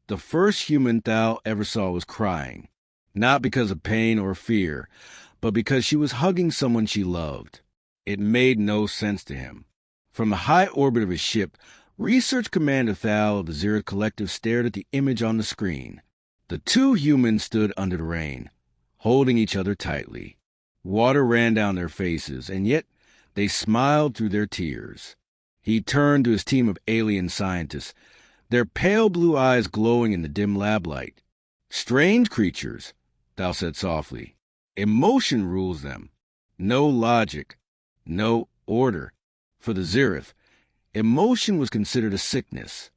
The first human Thal ever saw was crying, not because of pain or fear, but because she was hugging someone she loved. It made no sense to him. From the high orbit of his ship, Research Commander Thal of the Zereth Collective stared at the image on the screen. The two humans stood under the rain, holding each other tightly. Water ran down their faces, and yet they smiled through their tears. He turned to his team of alien scientists, their pale blue eyes glowing in the dim lab light. "Strange creatures," Thal said softly. "Emotion rules them. No logic, no order. For the Zereth, emotion was considered a sickness.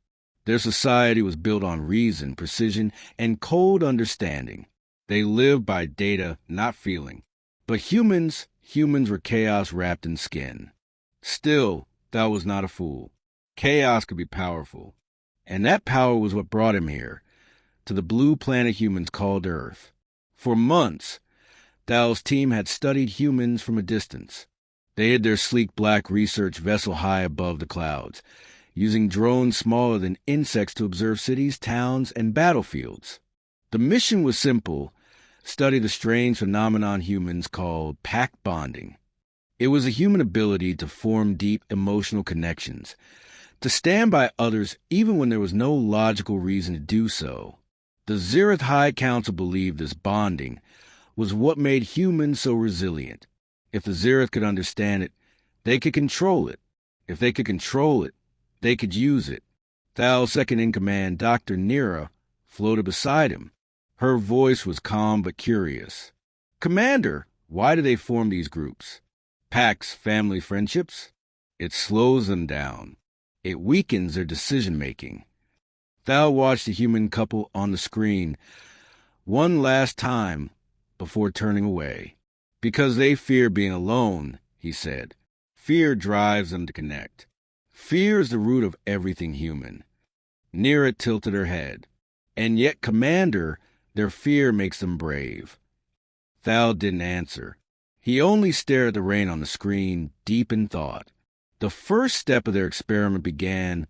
Their society was built on reason, precision, and cold understanding. They lived by data, not feeling. But humans were chaos wrapped in skin. Still, Thal was not a fool. Chaos could be powerful. And that power was what brought him here, to the blue planet humans called Earth. For months, Thal's team had studied humans from a distance. They hid their sleek black research vessel high above the clouds, using drones smaller than insects to observe cities, towns, and battlefields. The mission was simple: study the strange phenomenon humans called pack bonding. It was a human ability to form deep emotional connections, to stand by others even when there was no logical reason to do so. The Zereth High Council believed this bonding was what made humans so resilient. If the Zereth could understand it, they could control it. If they could control it, they could use it. Thal's second-in-command, Dr. Nira, floated beside him. Her voice was calm but curious. "Commander, why do they form these groups? Packs, family friendships? It slows them down. It weakens their decision-making." Thal watched the human couple on the screen one last time before turning away. "Because they fear being alone," he said. "Fear drives them to connect. Fear is the root of everything human." Nira tilted her head. "And yet, Commander, their fear makes them brave." Thal didn't answer. He only stared at the rain on the screen, deep in thought. The first step of their experiment began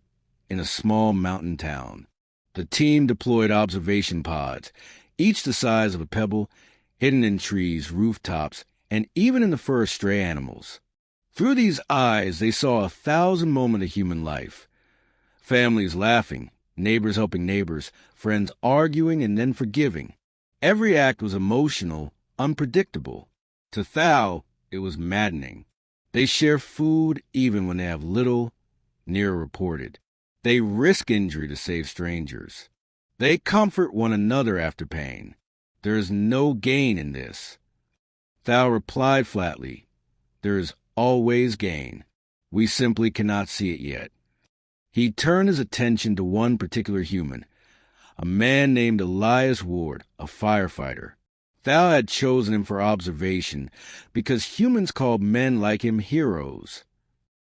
in a small mountain town. The team deployed observation pods, each the size of a pebble, hidden in trees, rooftops, and even in the fur of stray animals. Through these eyes, they saw 1,000 moments of human life. Families laughing, neighbors helping neighbors, friends arguing and then forgiving. Every act was emotional, unpredictable. To Thal, it was maddening. They share food even when they have little, Nira reported. They risk injury to save strangers. They comfort one another after pain. There is no gain in this. Thal replied flatly, "There is always gain. We simply cannot see it yet." He turned his attention to one particular human, a man named Elias Ward, a firefighter. Thal had chosen him for observation because humans called men like him heroes.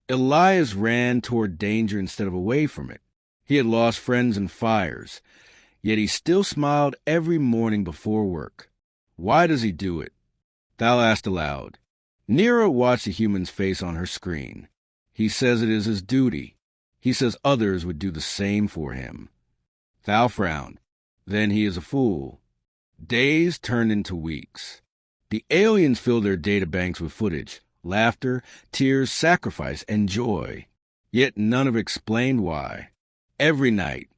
Elias ran toward danger instead of away from it. He had lost friends in fires, yet he still smiled every morning before work. Why does he do it? Thal asked aloud. Nira watched the human's face on her screen. He says it is his duty. He says others would do the same for him. Thal frowned. Then he is a fool. Days turned into weeks. The aliens filled their databanks with footage, laughter, tears, sacrifice, and joy. Yet none of it explained why. Every night,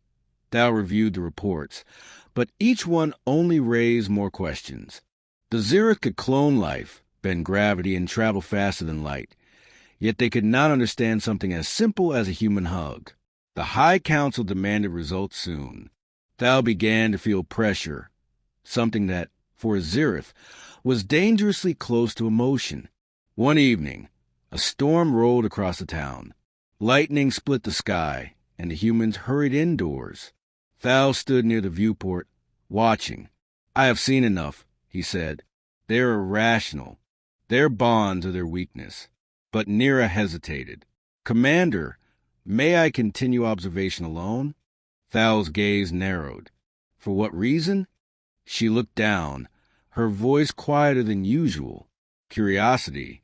Thal reviewed the reports, but each one only raised more questions. The Zereth could clone life, bend gravity, and travel faster than light. Yet they could not understand something as simple as a human hug. The High Council demanded results soon. Thal began to feel pressure, something that, for a Zereth, was dangerously close to emotion. One evening, a storm rolled across the town. Lightning split the sky, and the humans hurried indoors. Thal stood near the viewport, watching. "I have seen enough," he said. "They are irrational. Their bonds are their weakness." But Nira hesitated. "Commander, may I continue observation alone?" Thal's gaze narrowed. For what reason? She looked down, her voice quieter than usual. Curiosity.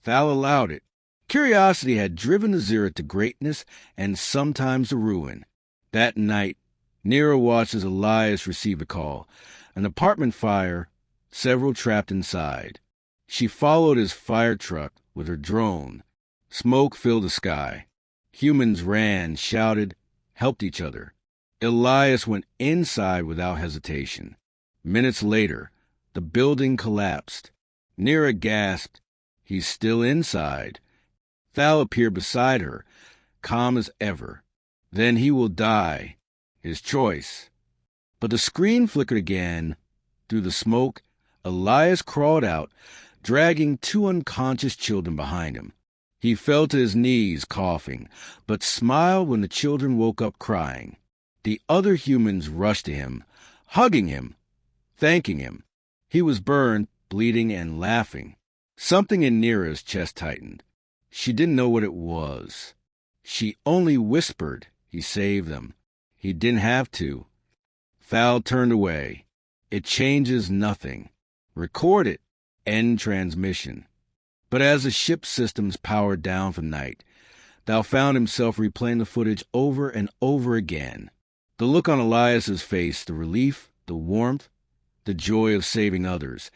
Thal allowed it. Curiosity had driven the Zereth to greatness and sometimes to ruin. That night, Nira watched as Elias received a call. An apartment fire, several trapped inside. She followed his fire truck with her drone. Smoke filled the sky. Humans ran, shouted, helped each other. Elias went inside without hesitation. Minutes later, the building collapsed. Nira gasped. He's still inside. Thal appeared beside her, calm as ever. Then he will die. His choice. But the screen flickered again. Through the smoke, Elias crawled out, dragging two unconscious children behind him. He fell to his knees, coughing, but smiled when the children woke up crying. The other humans rushed to him, hugging him, thanking him. He was burned, bleeding, and laughing. Something in Nira's chest tightened. She didn't know what it was. She only whispered he saved them. He didn't have to. Thal turned away. It changes nothing. Record it. End transmission. But as the ship's systems powered down for night, Thal found himself replaying the footage over and over again. The look on Elias's face, the relief, the warmth, the joy of saving others.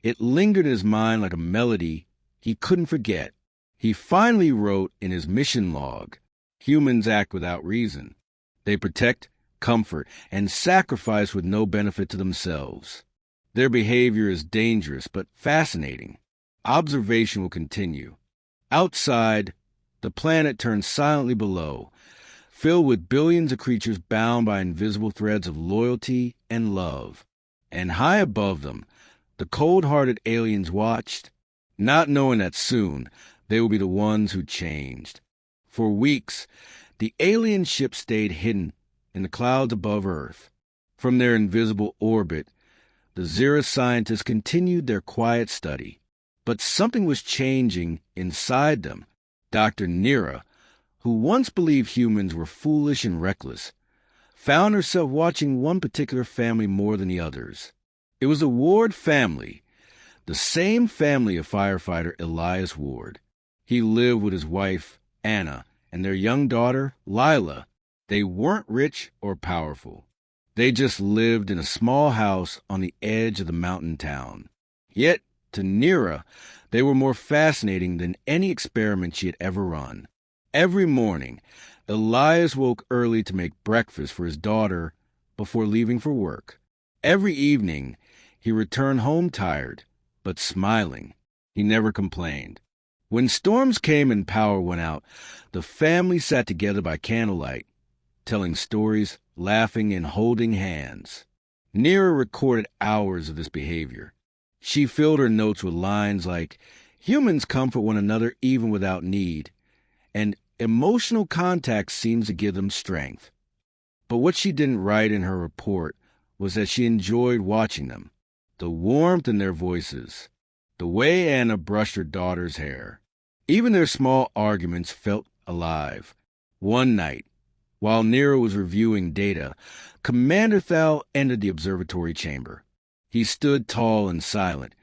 It lingered in his mind like a melody he couldn't forget. He finally wrote in his mission log, "Humans act without reason. They protect, comfort, and sacrifice with no benefit to themselves. Their behavior is dangerous but fascinating. Observation will continue." Outside, the planet turned silently below, filled with billions of creatures bound by invisible threads of loyalty and love. And high above them, the cold-hearted aliens watched, not knowing that soon they would be the ones who changed. For weeks, the alien ship stayed hidden in the clouds above Earth. From their invisible orbit, the Zereth scientists continued their quiet study. But something was changing inside them. Dr. Nira, who once believed humans were foolish and reckless, found herself watching one particular family more than the others. It was the Ward family, the same family of firefighter Elias Ward. He lived with his wife, Anna, and their young daughter, Lila. They weren't rich or powerful. They just lived in a small house on the edge of the mountain town. Yet, to Nira, they were more fascinating than any experiment she had ever run. Every morning, Elias woke early to make breakfast for his daughter before leaving for work. Every evening, he returned home tired, but smiling. He never complained. When storms came and power went out, the family sat together by candlelight, telling stories, laughing, and holding hands. Nira recorded hours of this behavior. She filled her notes with lines like, "Humans comfort one another even without need," and "emotional contact seems to give them strength." But what she didn't write in her report was that she enjoyed watching them, the warmth in their voices, the way Anna brushed her daughter's hair. Even their small arguments felt alive. One night, while Nira was reviewing data, Commander Thal entered the observatory chamber. He stood tall and silent,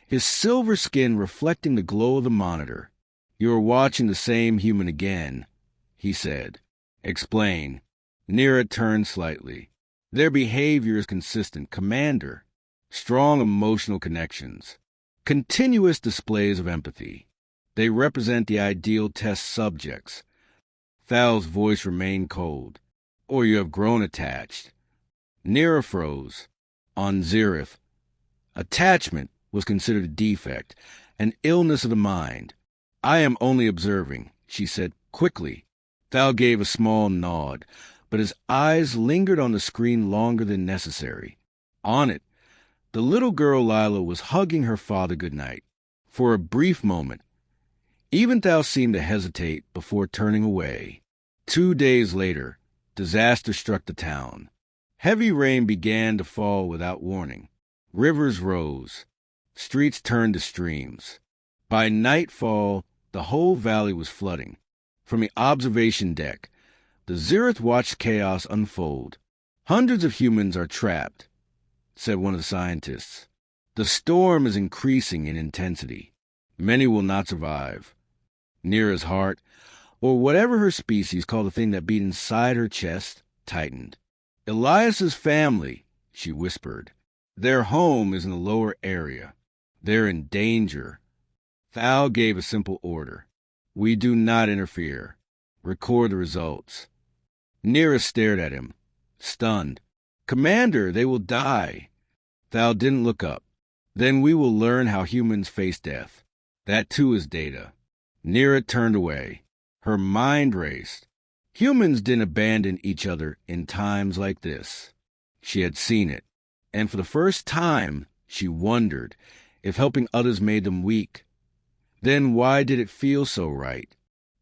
his silver skin reflecting the glow of the monitor. "You are watching the same human again," he said. "Explain." Nira turned slightly. "Their behavior is consistent, Commander. Strong emotional connections. Continuous displays of empathy. They represent the ideal test subjects." Thal's voice remained cold. "Or you have grown attached." Nira froze. On Zereth, attachment was considered a defect, an illness of the mind. "I am only observing," she said quickly. Thal gave a small nod, but his eyes lingered on the screen longer than necessary. On it, the little girl Lila was hugging her father goodnight. For a brief moment, even Thal seemed to hesitate before turning away. 2 days later, disaster struck the town. Heavy rain began to fall without warning. Rivers rose. Streets turned to streams. By nightfall, the whole valley was flooding. From the observation deck, the Zereth watched chaos unfold. "Hundreds of humans are trapped," said one of the scientists. "The storm is increasing in intensity. Many will not survive." Nira's heart, or whatever her species called the thing that beat inside her chest, tightened. Elias's family, she whispered. Their home is in the lower area. They're in danger. Thal gave a simple order. We do not interfere. Record the results. Nira stared at him, stunned. Commander, they will die. Thal didn't look up. Then we will learn how humans face death. That too is data. Nira turned away. Her mind raced. Humans didn't abandon each other in times like this. She had seen it, and for the first time, she wondered if helping others made them weak. Then why did it feel so right?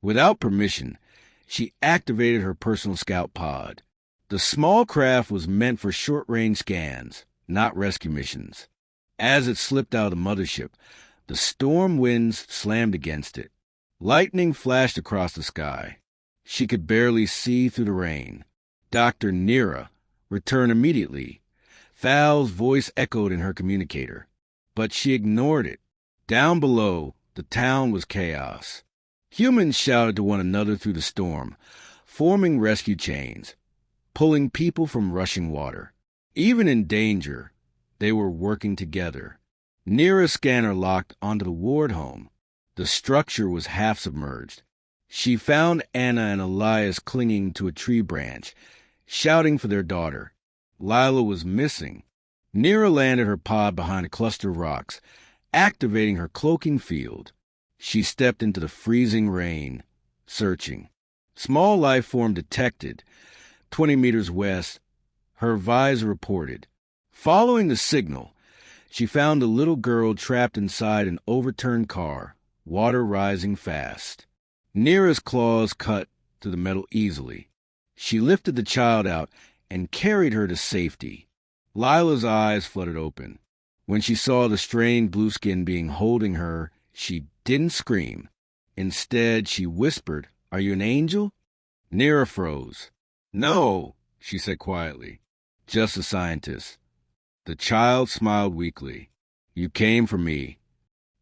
Without permission, she activated her personal scout pod. The small craft was meant for short-range scans, not rescue missions. As it slipped out of the mothership, the storm winds slammed against it. Lightning flashed across the sky. She could barely see through the rain. Dr. Nira returned immediately. Thal's voice echoed in her communicator, but she ignored it. Down below, the town was chaos. Humans shouted to one another through the storm, forming rescue chains, pulling people from rushing water. Even in danger, they were working together. Nira's scanner locked onto the ward home. The structure was half submerged. She found Anna and Elias clinging to a tree branch, shouting for their daughter. Lila was missing. Nira landed her pod behind a cluster of rocks, activating her cloaking field. She stepped into the freezing rain, searching. Small life form detected, 20 meters west. Her visor reported. Following the signal, she found a little girl trapped inside an overturned car, water rising fast. Nira's claws cut through the metal easily. She lifted the child out and carried her to safety. Lila's eyes fluttered open. When she saw the strained blueskin being holding her, she didn't scream. Instead, she whispered, "Are you an angel?" Nira froze. "No," she said quietly. "Just a scientist." The child smiled weakly. "You came for me."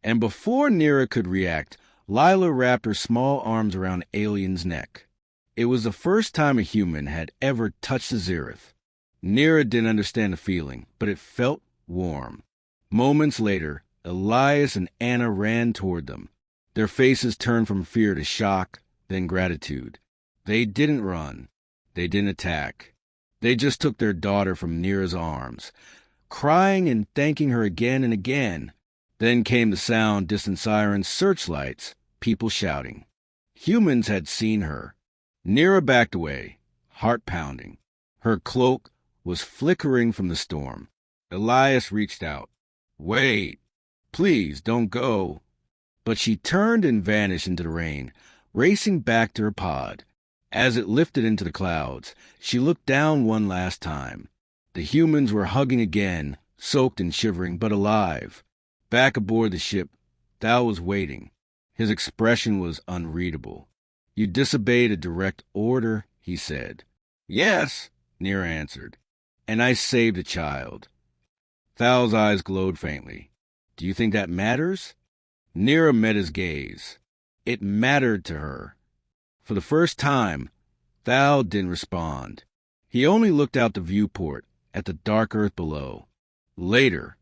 And before Nira could react, Lila wrapped her small arms around Alien's neck. It was the first time a human had ever touched a Zereth. Nira didn't understand the feeling, but it felt warm. Moments later, Elias and Anna ran toward them. Their faces turned from fear to shock, then gratitude. They didn't run. They didn't attack. They just took their daughter from Nira's arms, crying and thanking her again and again. Then came the sound, distant sirens, searchlights, people shouting. Humans had seen her. Nira backed away, heart pounding. Her cloak was flickering from the storm. Elias reached out. "Wait, please don't go." But she turned and vanished into the rain, racing back to her pod. As it lifted into the clouds, she looked down one last time. The humans were hugging again, soaked and shivering, but alive. Back aboard the ship, Thal was waiting. His expression was unreadable. "You disobeyed a direct order," he said. "Yes," Nira answered. "And I saved a child." Thal's eyes glowed faintly. "Do you think that matters?" Nira met his gaze. It mattered to her. For the first time, Thal didn't respond. He only looked out the viewport at the dark earth below. Later,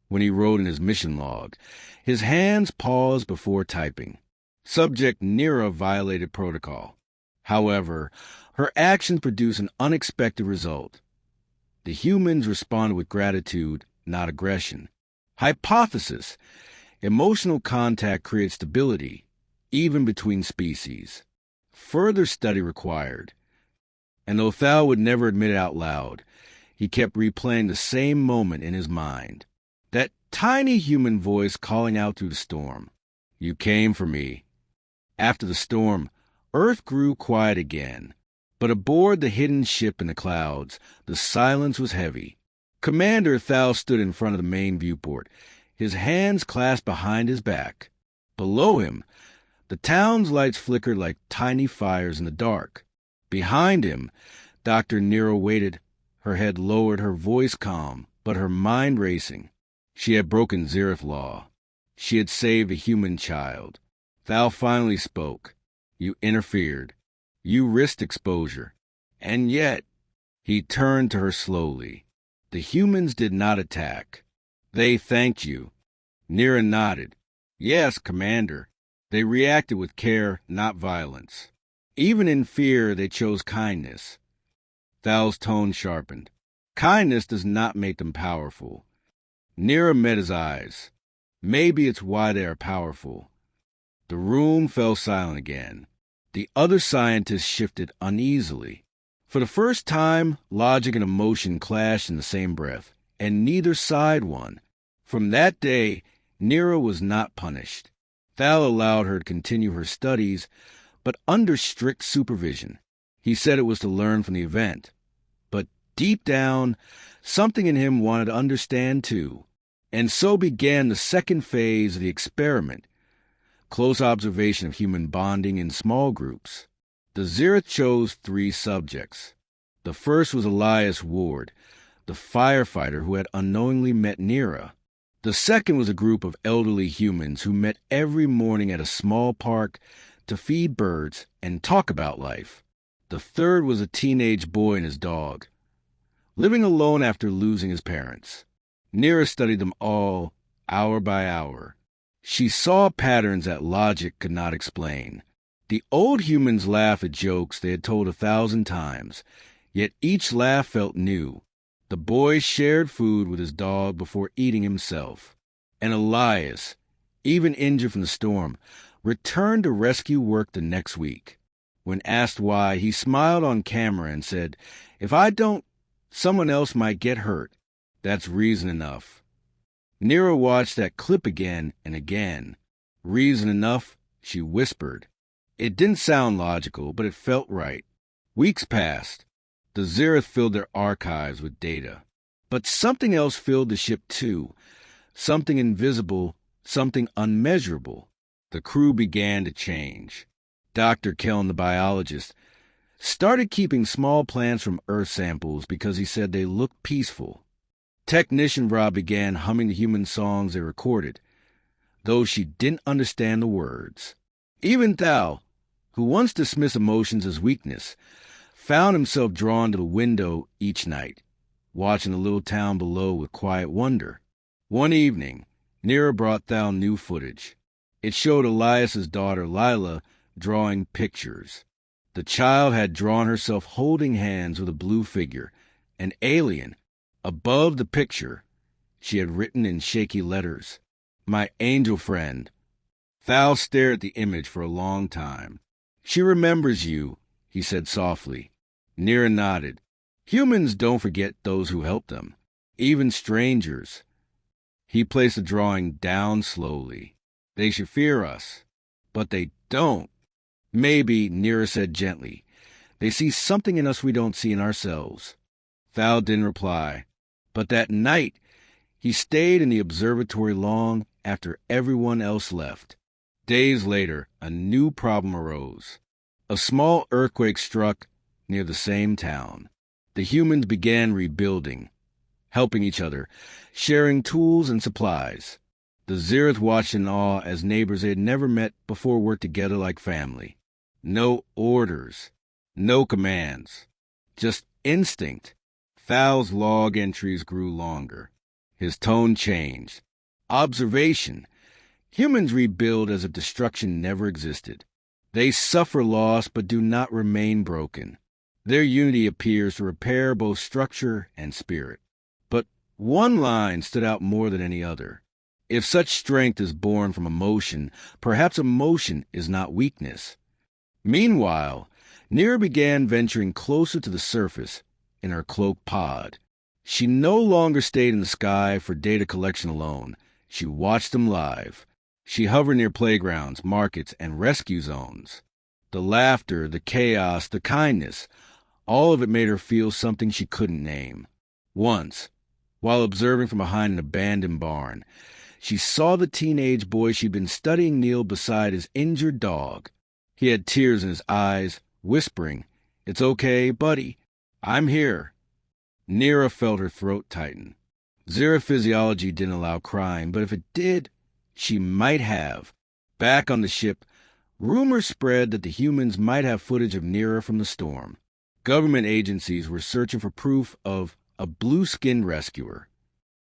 when he wrote in his mission log, his hands paused before typing. Subject: Nira violated protocol. However, her actions produced an unexpected result. The humans responded with gratitude, not aggression. Hypothesis: emotional contact creates stability, even between species. Further study required. And though Thal would never admit it out loud, he kept replaying the same moment in his mind. That tiny human voice calling out through the storm. "You came for me." After the storm, Earth grew quiet again. But aboard the hidden ship in the clouds, the silence was heavy. Commander Thal stood in front of the main viewport, his hands clasped behind his back. Below him, the town's lights flickered like tiny fires in the dark. Behind him, Dr. Nira waited, her head lowered, her voice calm, but her mind racing. She had broken Zereth law. She had saved a human child. Thal finally spoke. "You interfered. You risked exposure. And yet," He turned to her slowly. The humans did not attack. They thanked you. Nira nodded. Yes, Commander. They reacted with care, not violence. Even in fear, they chose kindness. Thal's tone sharpened. Kindness does not make them powerful. Nira met his eyes. Maybe it's why they are powerful. The room fell silent again. The other scientists shifted uneasily. For the first time, logic and emotion clashed in the same breath, and neither side won. From that day, Nira was not punished. Thal allowed her to continue her studies, but under strict supervision. He said it was to learn from the event. But deep down, something in him wanted to understand too. And so began the second phase of the experiment, close observation of human bonding in small groups. The Zirith chose 3 subjects. The first was Elias Ward, the firefighter who had unknowingly met Nira. The second was a group of elderly humans who met every morning at a small park to feed birds and talk about life. The third was a teenage boy and his dog, living alone after losing his parents. Nira studied them all, hour by hour. She saw patterns that logic could not explain. The old humans laughed at jokes they had told 1,000 times, yet each laugh felt new. The boy shared food with his dog before eating himself. And Elias, even injured from the storm, returned to rescue work the next week. When asked why, he smiled on camera and said, "If I don't, someone else might get hurt. That's reason enough." Nira watched that clip again and again. Reason enough, she whispered. It didn't sound logical, but it felt right. Weeks passed. The Zirith filled their archives with data. But something else filled the ship too. Something invisible, something unmeasurable. The crew began to change. Dr. Keln, the biologist, started keeping small plants from Earth samples because he said they looked peaceful. Technician Rob began humming the human songs they recorded, though she didn't understand the words. Even Thal, who once dismissed emotions as weakness, found himself drawn to the window each night, watching the little town below with quiet wonder. One evening, Nira brought Thal new footage. It showed Elias's daughter, Lila, drawing pictures. The child had drawn herself holding hands with a blue figure, an alien. Above the picture, she had written in shaky letters, "My angel friend." Thal stared at the image for a long time. "She remembers you," he said softly. Nira nodded. "Humans don't forget those who help them, even strangers." He placed the drawing down slowly. "They should fear us, but they don't." "Maybe," Nira said gently. "They see something in us we don't see in ourselves." Thal didn't reply. But that night, he stayed in the observatory long after everyone else left. Days later, a new problem arose. A small earthquake struck near the same town. The humans began rebuilding, helping each other, sharing tools and supplies. The Zirith watched in awe as neighbors they had never met before worked together like family. No orders, no commands, just instinct. Thal's log entries grew longer. His tone changed. Observation. Humans rebuild as if destruction never existed. They suffer loss but do not remain broken. Their unity appears to repair both structure and spirit. But one line stood out more than any other. If such strength is born from emotion, perhaps emotion is not weakness. Meanwhile, Nira began venturing closer to the surface in her cloak pod. She no longer stayed in the sky for data collection alone. She watched them live. She hovered near playgrounds, markets, and rescue zones. The laughter, the chaos, the kindness, all of it made her feel something she couldn't name. Once, while observing from behind an abandoned barn, she saw the teenage boy she'd been studying kneel beside his injured dog. He had tears in his eyes, whispering, "It's okay, buddy. I'm here." Nira felt her throat tighten. Zirith physiology didn't allow crying, but if it did, she might have. Back on the ship, rumors spread that the humans might have footage of Nira from the storm. Government agencies were searching for proof of a blue-skinned rescuer.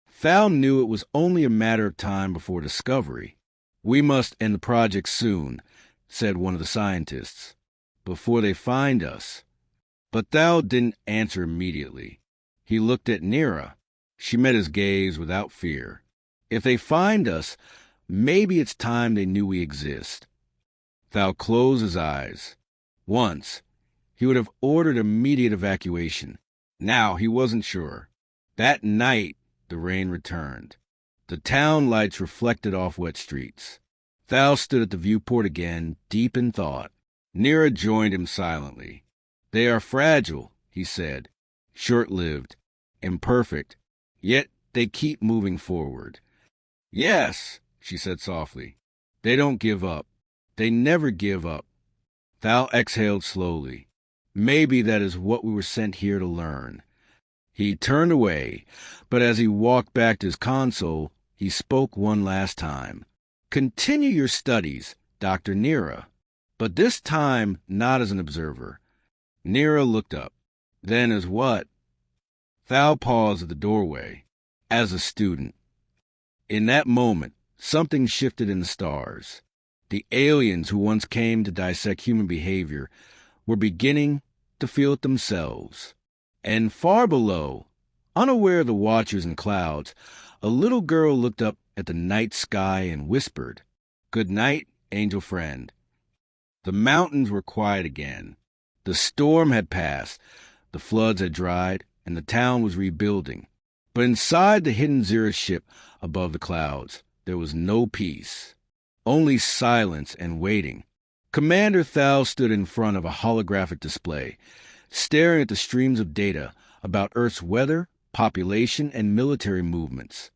Thal knew it was only a matter of time before discovery. "We must end the project soon," said one of the scientists, "before they find us." But Thal didn't answer immediately. He looked at Nira. She met his gaze without fear. "If they find us, maybe it's time they knew we exist." Thal closed his eyes. Once, he would have ordered immediate evacuation. Now he wasn't sure. That night, the rain returned. The town lights reflected off wet streets. Thal stood at the viewport again, deep in thought. Nira joined him silently. "They are fragile," he said. "Short-lived, imperfect, yet they keep moving forward." "Yes," she said softly. "They don't give up. They never give up." Thal exhaled slowly. Maybe that is what we were sent here to learn. He turned away, but as he walked back to his console, he spoke one last time. "Continue your studies, Dr. Nira." But this time not as an observer. Nira looked up. "Then as what?" Thal paused at the doorway. "As a student." In that moment, something shifted in the stars. The aliens who once came to dissect human behavior were beginning to feel it themselves. And far below, unaware of the watchers and clouds, a little girl looked up at the night sky and whispered, "Good night, angel friend." The mountains were quiet again. The storm had passed, the floods had dried, and the town was rebuilding. But inside the hidden Zira ship above the clouds, there was no peace, only silence and waiting. Commander Thal stood in front of a holographic display, staring at the streams of data about Earth's weather, population, and military movements.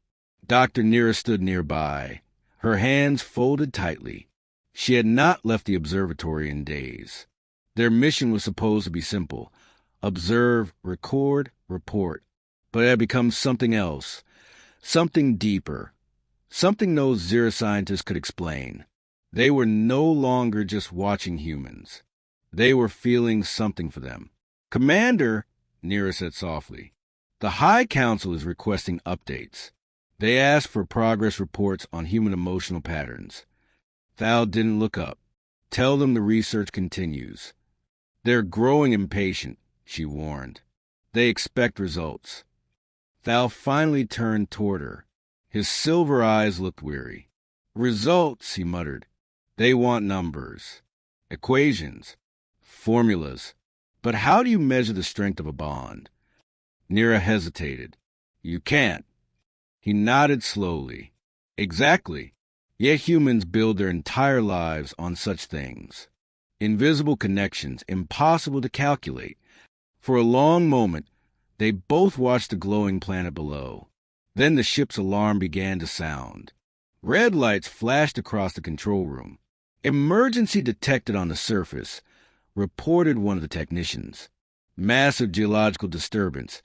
Dr. Nira stood nearby, her hands folded tightly. She had not left the observatory in days. Their mission was supposed to be simple: observe, record, report. But it had become something else, something deeper, something no Zira scientists could explain. They were no longer just watching humans. They were feeling something for them. "Commander," Nira said softly, "the High Council is requesting updates. They asked for progress reports on human emotional patterns." Thal didn't look up. "Tell them the research continues." "They're growing impatient," she warned. "They expect results." Thal finally turned toward her. His silver eyes looked weary. "Results," he muttered. "They want numbers, equations, formulas. But how do you measure the strength of a bond?" Nira hesitated. "You can't." He nodded slowly. "Exactly. Yet humans build their entire lives on such things. Invisible connections, impossible to calculate." For a long moment, they both watched the glowing planet below. Then the ship's alarm began to sound. Red lights flashed across the control room. "Emergency detected on the surface," reported one of the technicians. "Massive geological disturbance.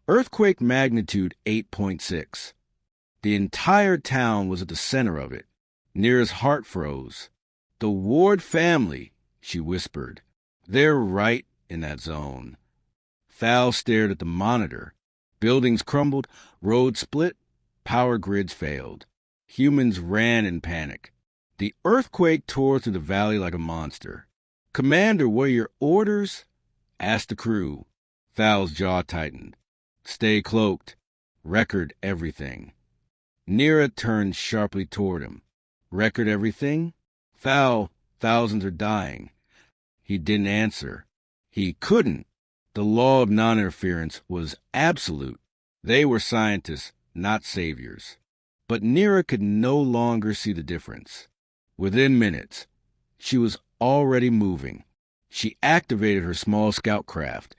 Earthquake magnitude 8.6. The entire town was at the center of it. Nira's heart froze. "The Ward family," she whispered. "They're right in that zone." Thal stared at the monitor. Buildings crumbled, roads split, power grids failed. Humans ran in panic. The earthquake tore through the valley like a monster. "Commander, what are your orders?" asked the crew. Thal's jaw tightened. "Stay cloaked. Record everything." Nira turned sharply toward him. "Record everything?" "Thal, thousands are dying." He didn't answer. He couldn't. The law of non-interference was absolute. They were scientists, not saviors. But Nira could no longer see the difference. Within minutes, she was already moving. She activated her small scout craft,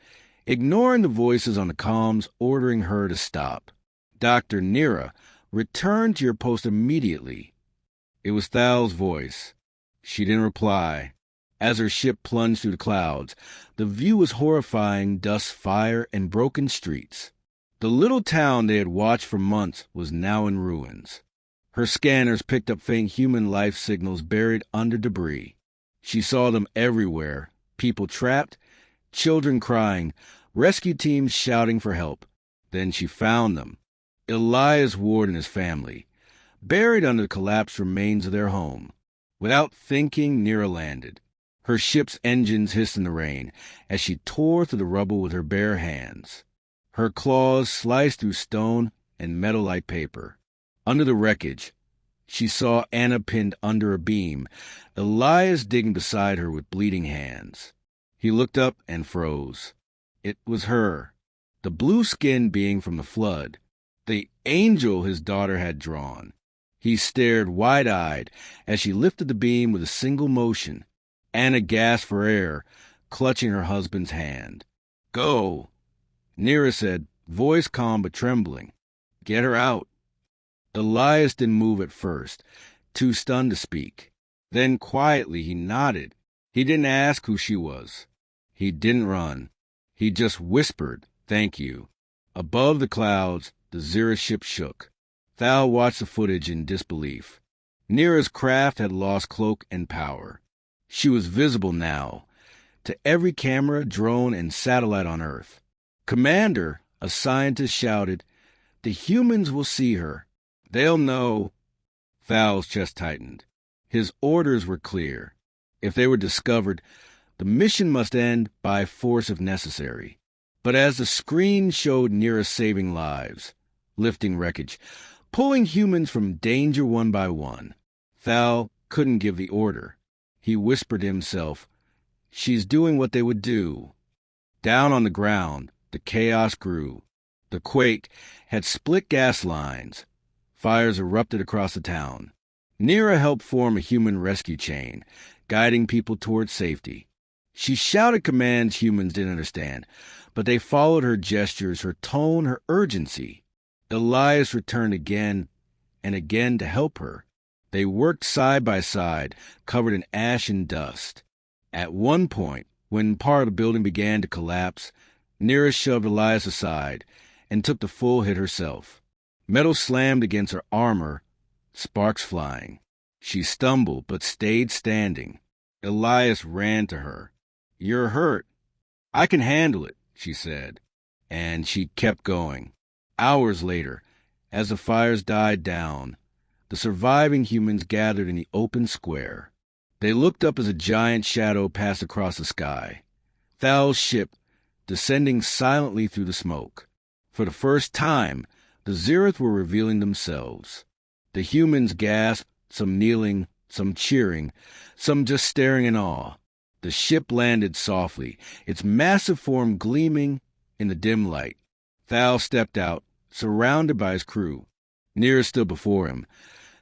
ignoring the voices on the comms ordering her to stop. "Dr. Nira, return to your post immediately." It was Thal's voice. She didn't reply. As her ship plunged through the clouds, the view was horrifying: dust, fire, and broken streets. The little town they had watched for months was now in ruins. Her scanners picked up faint human life signals buried under debris. She saw them everywhere: people trapped, children crying, rescue teams shouting for help. Then she found them. Elias Ward and his family, buried under the collapsed remains of their home. Without thinking, Neera landed. Her ship's engines hissed in the rain as she tore through the rubble with her bare hands. Her claws sliced through stone and metal like paper. Under the wreckage, she saw Anna pinned under a beam, Elias digging beside her with bleeding hands. He looked up and froze. It was her, the blue-skinned being from the flood, the angel his daughter had drawn. He stared wide-eyed as she lifted the beam with a single motion. Anna gasped for air, clutching her husband's hand. "Go," Neera said, voice calm but trembling. "Get her out." Elias didn't move at first, too stunned to speak. Then quietly he nodded. He didn't ask who she was. He didn't run. He just whispered, "Thank you." Above the clouds, the Zira ship shook. Thal watched the footage in disbelief. Neera's craft had lost cloak and power. She was visible now, to every camera, drone, and satellite on Earth. "Commander," a scientist shouted, "the humans will see her. They'll know." Thal's chest tightened. His orders were clear. If they were discovered, the mission must end by force if necessary. But as the screen showed Neera saving lives, lifting wreckage, pulling humans from danger one by one, Thal couldn't give the order. He whispered to himself, "She's doing what they would do." Down on the ground, the chaos grew. The quake had split gas lines. Fires erupted across the town. Neera helped form a human rescue chain, guiding people towards safety. She shouted commands humans didn't understand, but they followed her gestures, her tone, her urgency. Elias returned again and again to help her. They worked side by side, covered in ash and dust. At one point, when part of the building began to collapse, Neera shoved Elias aside and took the full hit herself. Metal slammed against her armor, sparks flying. She stumbled but stayed standing. Elias ran to her. "You're hurt." "I can handle it," she said. And she kept going. Hours later, as the fires died down, the surviving humans gathered in the open square. They looked up as a giant shadow passed across the sky. Thal's ship, descending silently through the smoke. For the first time, the Zirith were revealing themselves. The humans gasped, some kneeling, some cheering, some just staring in awe. The ship landed softly, its massive form gleaming in the dim light. Thal stepped out, surrounded by his crew. Neera stood before him,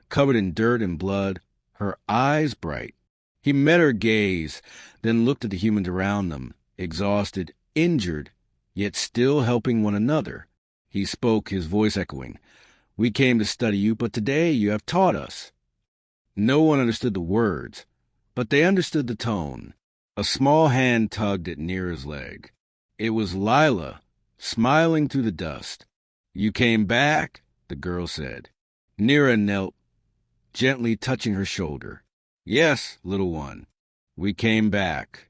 covered in dirt and blood, her eyes bright. He met her gaze, then looked at the humans around them, exhausted, injured, yet still helping one another. He spoke, his voice echoing, "We came to study you, but today you have taught us." No one understood the words, but they understood the tone. A small hand tugged at Neera's leg. It was Lila, smiling through the dust. "You came back," the girl said. Neera knelt, gently touching her shoulder. "Yes, little one, we came back."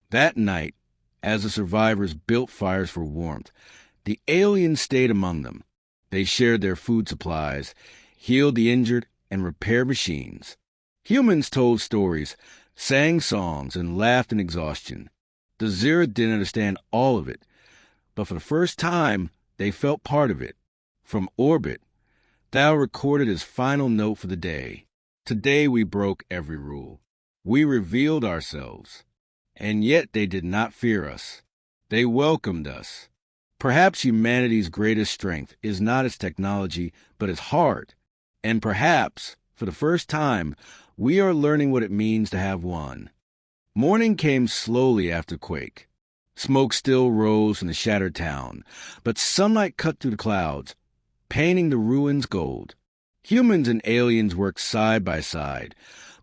That night, as the survivors built fires for warmth, the aliens stayed among them. They shared their food supplies, healed the injured, and repaired machines. Humans told stories, sang songs, and laughed in exhaustion. The Zira didn't understand all of it, but for the first time, they felt part of it. From orbit, Thal recorded his final note for the day. "Today we broke every rule. We revealed ourselves. And yet they did not fear us. They welcomed us. Perhaps humanity's greatest strength is not its technology, but its heart. And perhaps, for the first time, we are learning what it means to have one." Morning came slowly after quake. Smoke still rose from the shattered town, but sunlight cut through the clouds, painting the ruins gold. Humans and aliens worked side by side,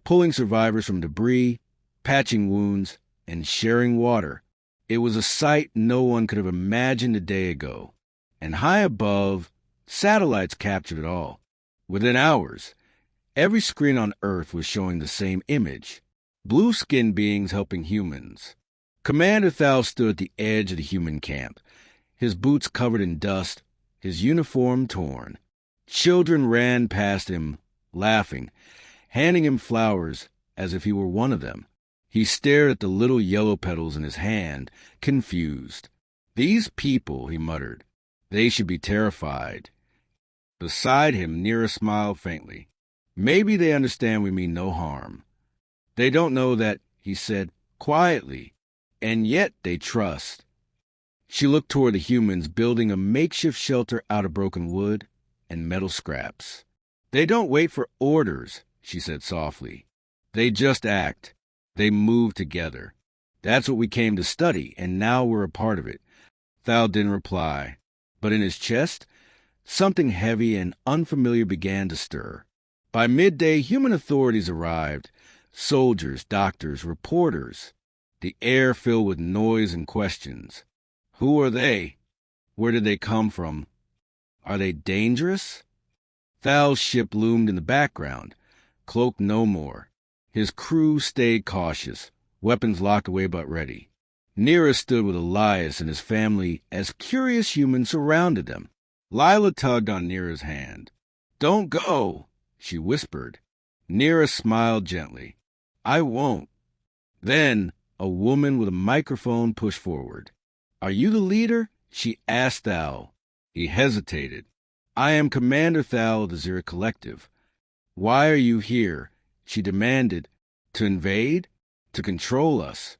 pulling survivors from debris, patching wounds, and sharing water. It was a sight no one could have imagined a day ago. And high above, satellites captured it all. Within hours, every screen on Earth was showing the same image. Blue-skinned beings helping humans. Commander Thal stood at the edge of the human camp, his boots covered in dust, his uniform torn. Children ran past him, laughing, handing him flowers as if he were one of them. He stared at the little yellow petals in his hand, confused. "These people," he muttered, "they should be terrified." Beside him, Nira smiled faintly. "Maybe they understand we mean no harm. They don't know that," he said, quietly, "and yet they trust." She looked toward the humans building a makeshift shelter out of broken wood and metal scraps. "They don't wait for orders," she said softly. "They just act. They move together. That's what we came to study, and now we're a part of it." Thal didn't reply, but in his chest, something heavy and unfamiliar began to stir. By midday, human authorities arrived. Soldiers, doctors, reporters. The air filled with noise and questions. Who are they? Where did they come from? Are they dangerous? Thal's ship loomed in the background, cloaked no more. His crew stayed cautious, weapons locked away but ready. Nira stood with Elias and his family as curious humans surrounded them. Lila tugged on Nira's hand. "Don't go," she whispered. Nira smiled gently. "I won't." Then a woman with a microphone pushed forward. "Are you the leader?" she asked Thal. He hesitated. "I am Commander Thal of the Zira Collective." "Why are you here?" she demanded. "To invade? To control us?"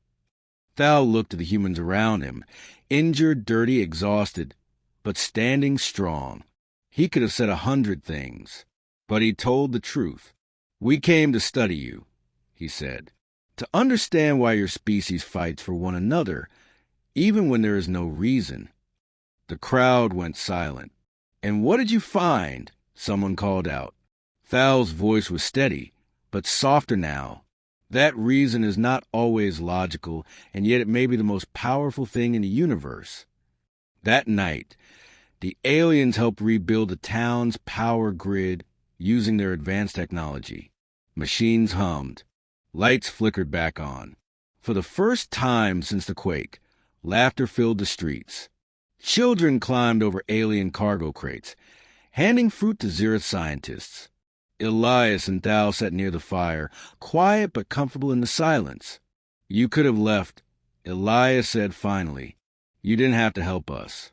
Thal looked at the humans around him, injured, dirty, exhausted, but standing strong. He could have said 100 things, but he told the truth. "We came to study you," he said, "to understand why your species fights for one another, even when there is no reason." The crowd went silent. "And what did you find?" someone called out. Thal's voice was steady, but softer now. "That reason is not always logical, and yet it may be the most powerful thing in the universe." That night, the aliens helped rebuild the town's power grid using their advanced technology. Machines hummed. Lights flickered back on. For the first time since the quake, laughter filled the streets. Children climbed over alien cargo crates, handing fruit to Zira scientists. Elias and Thal sat near the fire, quiet but comfortable in the silence. "You could have left," Elias said finally. "You didn't have to help us."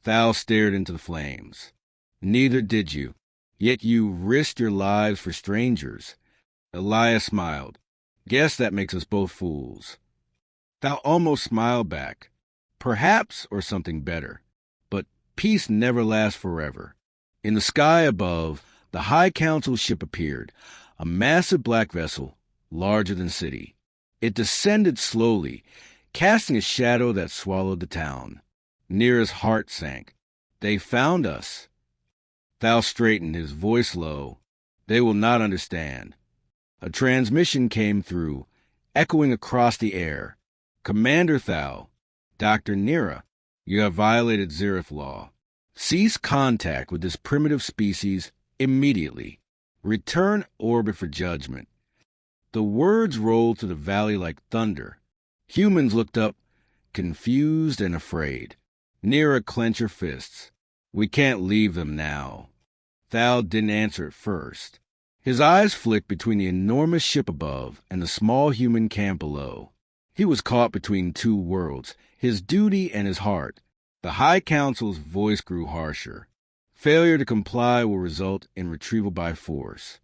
Thal stared into the flames. "Neither did you. Yet you risked your lives for strangers." Elias smiled. "Guess that makes us both fools." Thal almost smiled back. Perhaps, or something better. But peace never lasts forever. In the sky above, the High Council's ship appeared, a massive black vessel, larger than city. It descended slowly, casting a shadow that swallowed the town. Nira's heart sank. "They found us." Thal straightened, his voice low. "They will not understand." A transmission came through, echoing across the air. "Commander Thal, Dr. Nira, you have violated Zirith law. Cease contact with this primitive species immediately. Return orbit for judgment." The words rolled through the valley like thunder. Humans looked up, confused and afraid. Nira clenched her fists. "We can't leave them now." Thal didn't answer at first. His eyes flicked between the enormous ship above and the small human camp below. He was caught between two worlds, his duty and his heart. The High Council's voice grew harsher. Failure to comply will result in retrieval by force.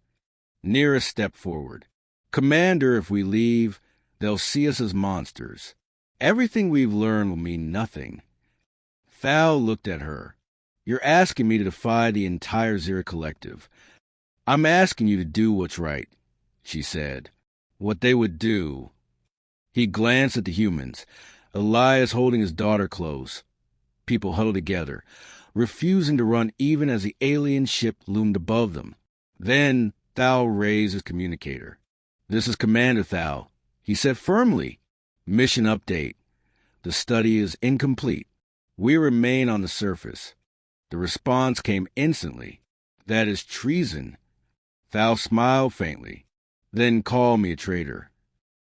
Nira stepped forward. "Commander, if we leave, they'll see us as monsters. Everything we've learned will mean nothing." Thal looked at her. "You're asking me to defy the entire Zira Collective. I'm asking you to do what's right," she said. "What they would do." He glanced at the humans, Elias holding his daughter close. People huddled together, refusing to run even as the alien ship loomed above them. Then Thal raised his communicator. "This is Commander Thal," he said firmly. "Mission update. The study is incomplete. We remain on the surface." The response came instantly. "That is treason." Thal smiled faintly. "Then call me a traitor."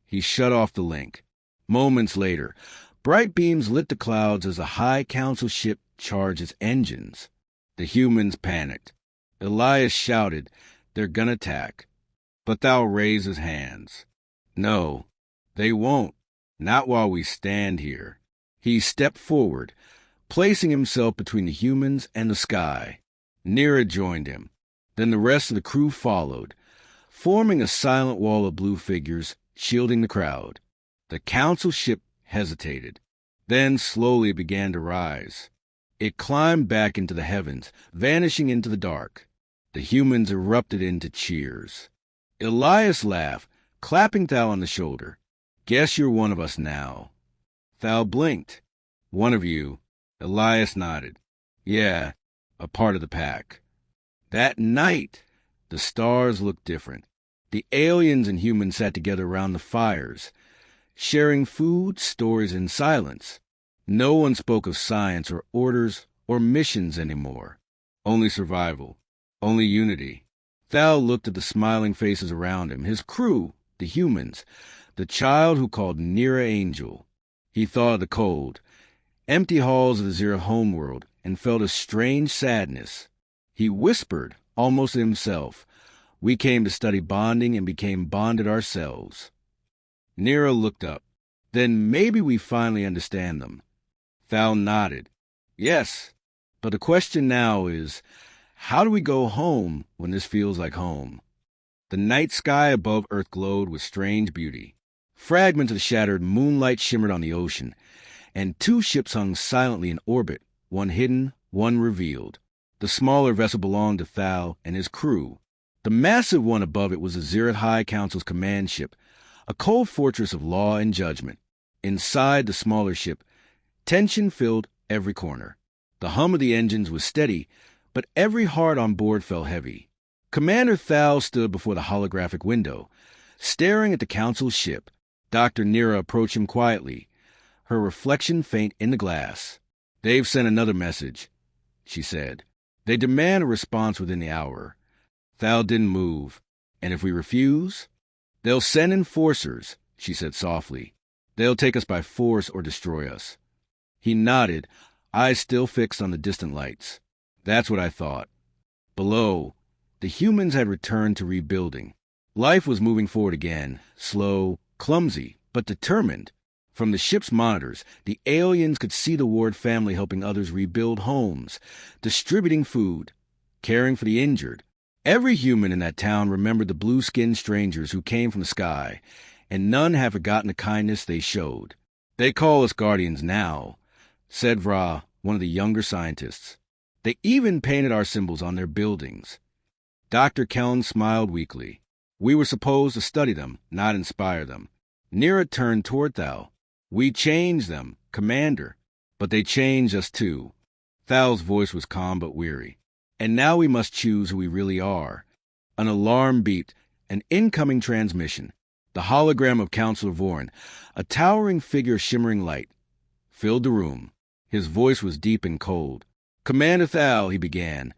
He shut off the link. Moments later, bright beams lit the clouds as a High Council ship charged its engines. The humans panicked. Elias shouted, "They're gonna attack." But Thal raised his hands. "No, they won't. Not while we stand here." He stepped forward, placing himself between the humans and the sky. Nira joined him. Then the rest of the crew followed, forming a silent wall of blue figures, shielding the crowd. The council ship hesitated, then slowly began to rise. It climbed back into the heavens, vanishing into the dark. The humans erupted into cheers. Elias laughed, clapping Thal on the shoulder. "Guess you're one of us now." Thal blinked. "One of you." Elias nodded. "Yeah, a part of the pack." That night, the stars looked different. The aliens and humans sat together around the fires, sharing food, stories, and silence. No one spoke of science or orders or missions anymore. Only survival. Only unity. Thal looked at the smiling faces around him, his crew, the humans, the child who called Nira Angel. He thought of the cold, empty halls of the Zero homeworld, and felt a strange sadness. He whispered, almost to himself, "We came to study bonding and became bonded ourselves." Nira looked up. "Then maybe we finally understand them." Thal nodded. "Yes, but the question now is, how do we go home when this feels like home?" The night sky above Earth glowed with strange beauty. Fragments of the shattered moonlight shimmered on the ocean, and two ships hung silently in orbit, one hidden, one revealed. The smaller vessel belonged to Thal and his crew. The massive one above it was the Zereth High Council's command ship, a cold fortress of law and judgment. Inside the smaller ship, tension filled every corner. The hum of the engines was steady, but every heart on board felt heavy. Commander Thal stood before the holographic window, staring at the Council's ship. Dr. Nira approached him quietly, her reflection faint in the glass. "They've sent another message," she said. "They demand a response within the hour." Thal didn't move. "And if we refuse?" "They'll send enforcers," she said softly. "They'll take us by force or destroy us." He nodded, eyes still fixed on the distant lights. "That's what I thought." Below, the humans had returned to rebuilding. Life was moving forward again, slow, clumsy, but determined. From the ship's monitors, the aliens could see the Ward family helping others rebuild homes, distributing food, caring for the injured. Every human in that town remembered the blue-skinned strangers who came from the sky, and none had forgotten the kindness they showed. "They call us Guardians now," said Vra, one of the younger scientists. "They even painted our symbols on their buildings." Dr. Kellen smiled weakly. "We were supposed to study them, not inspire them." Nira turned toward Thal. "We changed them, Commander, but they changed us too." Thal's voice was calm but weary. "And now we must choose who we really are." An alarm beeped, an incoming transmission. The hologram of Counselor Vorin, a towering figure of shimmering light, filled the room. His voice was deep and cold. "Commander Thal," he began,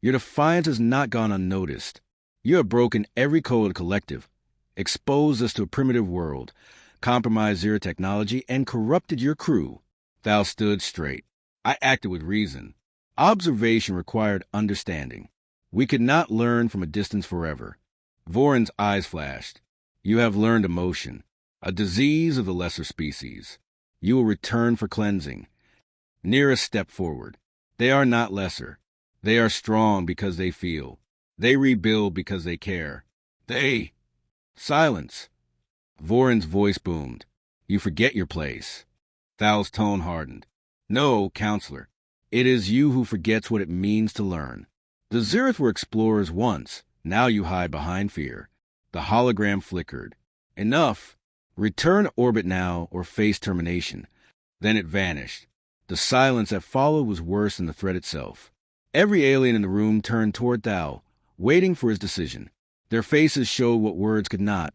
"your defiance has not gone unnoticed. You have broken every code of the collective, exposed us to a primitive world, compromised zero technology, and corrupted your crew." Thal stood straight. "I acted with reason. Observation required understanding. We could not learn from a distance forever." Vorin's eyes flashed. "You have learned emotion, a disease of the lesser species. You will return for cleansing." Nira stepped forward. "They are not lesser. They are strong because they feel. They rebuild because they care. They—" Silence. Vorin's voice boomed. "You forget your place." Thal's tone hardened. "No, Counselor. It is you who forgets what it means to learn. The Zereth were explorers once. Now you hide behind fear." The hologram flickered. "Enough. Return to orbit now or face termination." Then it vanished. The silence that followed was worse than the threat itself. Every alien in the room turned toward Thal, waiting for his decision. Their faces showed what words could not: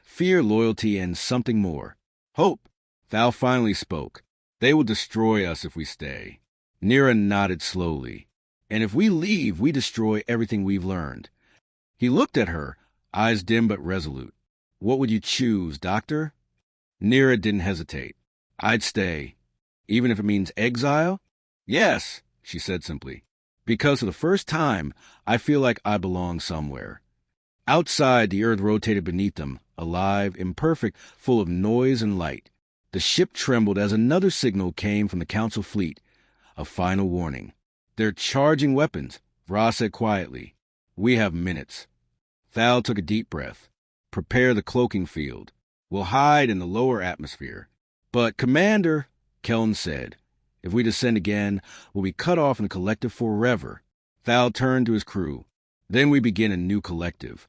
fear, loyalty, and something more. "Hope." Thal finally spoke. "They will destroy us if we stay." Nira nodded slowly. "And if we leave, we destroy everything we've learned." He looked at her, eyes dim but resolute. "What would you choose, Doctor?" Nira didn't hesitate. I'd stay. Even if it means exile? Yes, she said simply. Because for the first time, I feel like I belong somewhere. Outside, the earth rotated beneath them, alive, imperfect, full of noise and light. The ship trembled as another signal came from the Council fleet, a final warning. They're charging weapons, Ra said quietly. We have minutes. Thal took a deep breath. Prepare the cloaking field. We'll hide in the lower atmosphere. But, Commander, Keln said, if we descend again, we'll be cut off in the collective forever. Thal turned to his crew. Then we begin a new collective.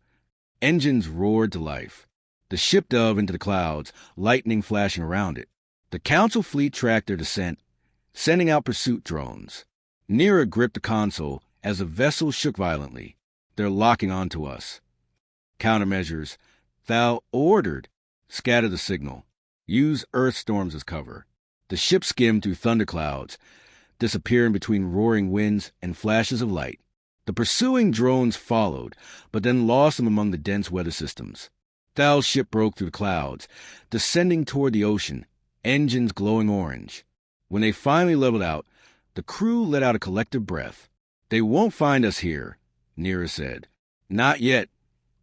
Engines roared to life. The ship dove into the clouds, lightning flashing around it. The Council fleet tracked their descent, sending out pursuit drones. Nira gripped the console as the vessel shook violently. They're locking onto us. Countermeasures. Thal ordered. Scatter the signal. Use Earth storms as cover. The ship skimmed through thunderclouds, disappearing between roaring winds and flashes of light. The pursuing drones followed, but then lost them among the dense weather systems. Thal's ship broke through the clouds, descending toward the ocean, engines glowing orange. When they finally leveled out, the crew let out a collective breath. They won't find us here, Nira said. Not yet,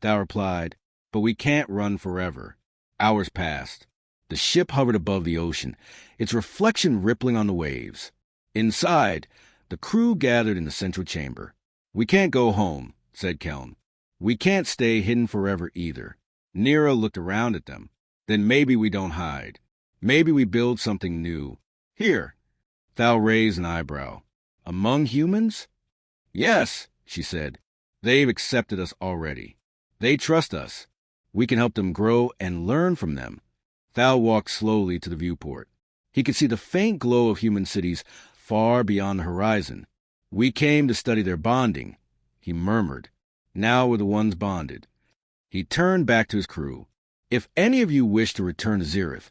Thal replied, but we can't run forever. Hours passed. The ship hovered above the ocean, its reflection rippling on the waves. Inside, the crew gathered in the central chamber. We can't go home, said Keln. We can't stay hidden forever either. Nira looked around at them. Then maybe we don't hide. Maybe we build something new. Here. Thal raised an eyebrow. Among humans? Yes, she said. They've accepted us already. They trust us. We can help them grow and learn from them. Thal walked slowly to the viewport. He could see the faint glow of human cities far beyond the horizon. We came to study their bonding, he murmured. Now we're the ones bonded. He turned back to his crew. If any of you wish to return to Zereth,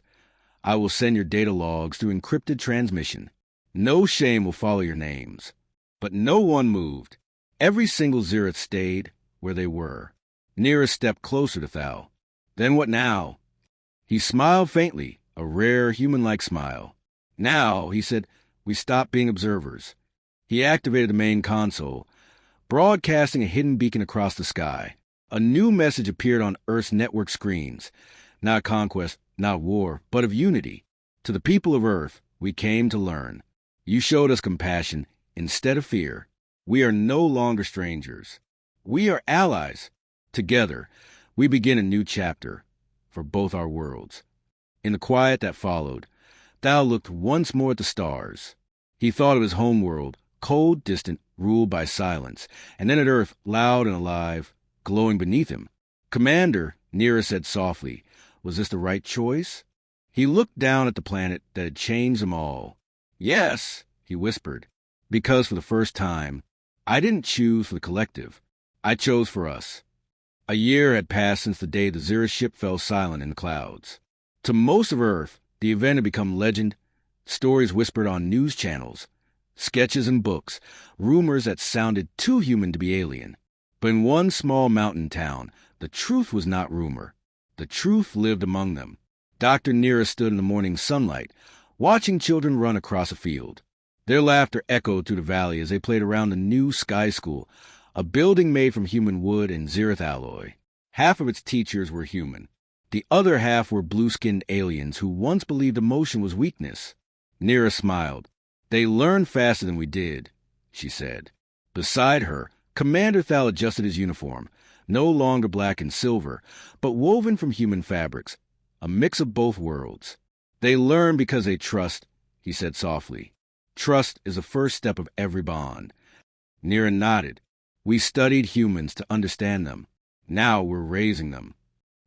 I will send your data logs through encrypted transmission. No shame will follow your names. But no one moved. Every single Zereth stayed where they were. Nira stepped closer to Thal. Then what now? He smiled faintly, a rare human-like smile. Now, he said, we stop being observers. He activated the main console, broadcasting a hidden beacon across the sky. A new message appeared on Earth's network screens. Not conquest, not war, but of unity. To the people of Earth, we came to learn. You showed us compassion instead of fear. We are no longer strangers. We are allies. Together, we begin a new chapter for both our worlds. In the quiet that followed, Thal looked once more at the stars. He thought of his homeworld, cold, distant, ruled by silence, and then at Earth, loud and alive, glowing beneath him. Commander, Nira said softly, was this the right choice? He looked down at the planet that had changed them all. Yes, he whispered, because for the first time, I didn't choose for the collective. I chose for us. A year had passed since the day the Zereth ship fell silent in the clouds. To most of Earth, the event had become legend, stories whispered on news channels, sketches and books, rumors that sounded too human to be alien. But in one small mountain town, the truth was not rumor. The truth lived among them. Dr. Nira stood in the morning sunlight, watching children run across a field. Their laughter echoed through the valley as they played around the new Sky School, a building made from human wood and Zereth alloy. Half of its teachers were human. The other half were blue-skinned aliens who once believed emotion was weakness. Nira smiled. They learned faster than we did, she said. Beside her, Commander Thal adjusted his uniform, no longer black and silver, but woven from human fabrics, a mix of both worlds. They learn because they trust, he said softly. Trust is the first step of every bond. Nira nodded. We studied humans to understand them. Now we're raising them.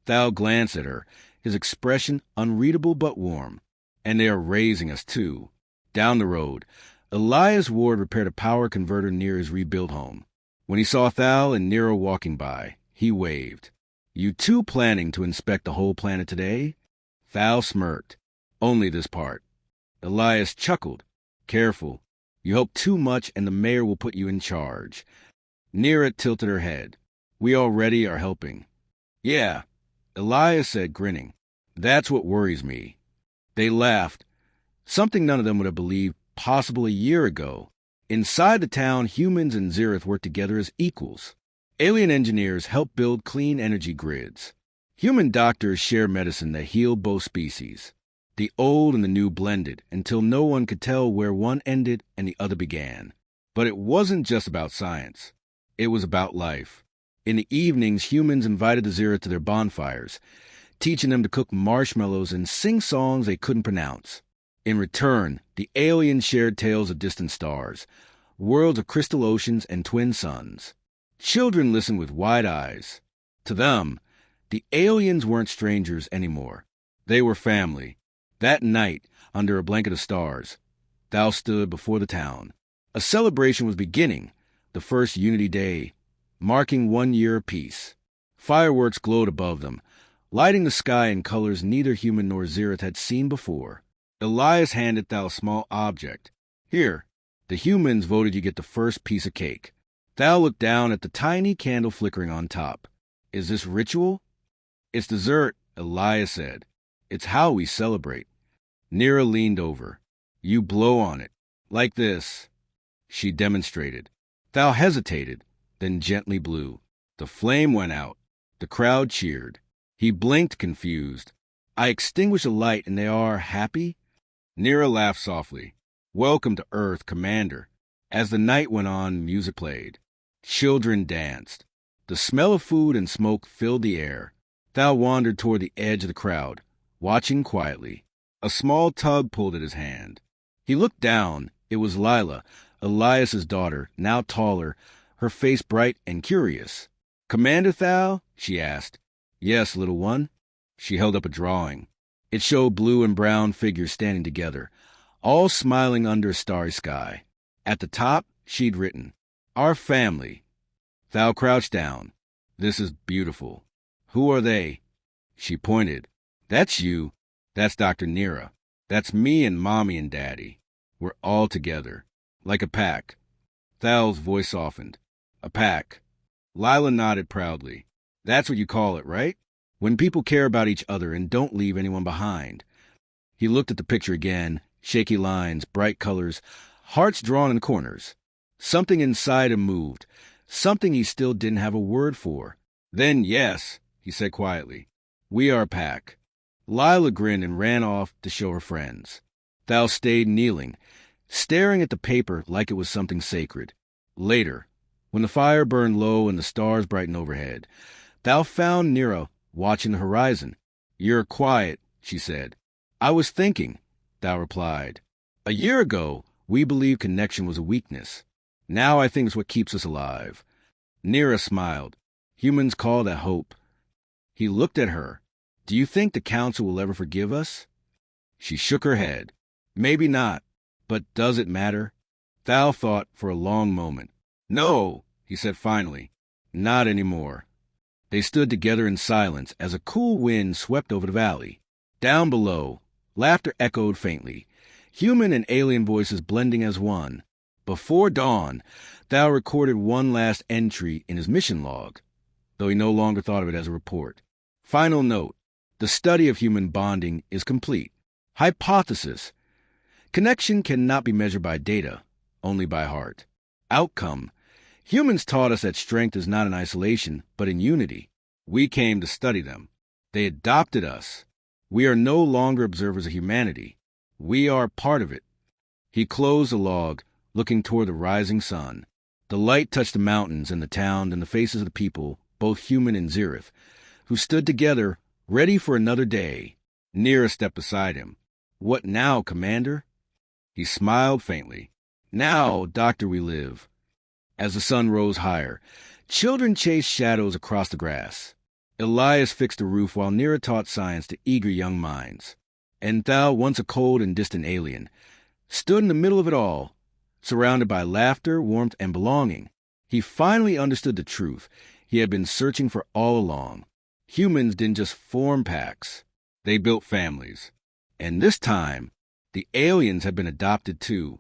Thal glanced at her, his expression unreadable but warm. And they are raising us, too. Down the road, Elias Ward repaired a power converter near his rebuilt home. When he saw Thal and Nira walking by, he waved. You two planning to inspect the whole planet today? Thal smirked. Only this part. Elias chuckled. Careful. You hope too much and the mayor will put you in charge. Nira tilted her head. We already are helping. Yeah, Elias said, grinning. That's what worries me. They laughed, something none of them would have believed possible a year ago. Inside the town, humans and Xerath worked together as equals. Alien engineers helped build clean energy grids. Human doctors shared medicine that healed both species. The old and the new blended until no one could tell where one ended and the other began. But it wasn't just about science. It was about life. In the evenings, humans invited the Xerath to their bonfires, teaching them to cook marshmallows and sing songs they couldn't pronounce. In return, the aliens shared tales of distant stars, worlds of crystal oceans and twin suns. Children listened with wide eyes. To them, the aliens weren't strangers anymore. They were family. That night, under a blanket of stars, thou stood before the town. A celebration was beginning, the first Unity Day, marking 1 year of peace. Fireworks glowed above them, lighting the sky in colors neither human nor Xerath had seen before. Elias handed Thal a small object. Here, the humans voted you get the first piece of cake. Thal looked down at the tiny candle flickering on top. Is this ritual? It's dessert, Elias said. It's how we celebrate. Nira leaned over. You blow on it. Like this. She demonstrated. Thal hesitated, then gently blew. The flame went out. The crowd cheered. He blinked, confused. I extinguish a light and they are happy? Nira laughed softly. Welcome to Earth, Commander. As the night went on, music played. Children danced. The smell of food and smoke filled the air. Thal wandered toward the edge of the crowd, watching quietly. A small tug pulled at his hand. He looked down. It was Lila, Elias's daughter, now taller, her face bright and curious. Commander Thal? She asked. Yes, little one. She held up a drawing. It showed blue and brown figures standing together, all smiling under a starry sky. At the top, she'd written, Our family. Thal crouched down. This is beautiful. Who are they? She pointed. That's you. That's Dr. Nira. That's me and Mommy and Daddy. We're all together. Like a pack. Thal's voice softened. A pack. Lila nodded proudly. That's what you call it, right? When people care about each other and don't leave anyone behind. He looked at the picture again. Shaky lines, bright colors, hearts drawn in corners. Something inside him moved. Something he still didn't have a word for. Then, yes, he said quietly. We are a pack. Lila grinned and ran off to show her friends. Thal stayed kneeling, staring at the paper like it was something sacred. Later, when the fire burned low and the stars brightened overhead, Thal found Nira watching the horizon. You're quiet, she said. I was thinking, Thal replied. A year ago, we believed connection was a weakness. Now I think it's what keeps us alive. Nira smiled. Humans call that hope. He looked at her. Do you think the Council will ever forgive us? She shook her head. Maybe not, but does it matter? Thal thought for a long moment. No, he said finally. Not anymore. They stood together in silence as a cool wind swept over the valley. Down below, laughter echoed faintly, human and alien voices blending as one. Before dawn, Thal recorded one last entry in his mission log, though he no longer thought of it as a report. Final note. The study of human bonding is complete. Hypothesis. Connection cannot be measured by data, only by heart. Outcome. Humans taught us that strength is not in isolation, but in unity. We came to study them. They adopted us. We are no longer observers of humanity. We are part of it. He closed the log, looking toward the rising sun. The light touched the mountains and the town and the faces of the people, both human and Xerath, who stood together, ready for another day. Nira stepped beside him. What now, Commander? He smiled faintly. Now, Doctor, we live. As the sun rose higher, children chased shadows across the grass. Elias fixed the roof while Nira taught science to eager young minds. And Thal, once a cold and distant alien, stood in the middle of it all, surrounded by laughter, warmth, and belonging. He finally understood the truth he had been searching for all along. Humans didn't just form packs. They built families. And this time, the aliens had been adopted too.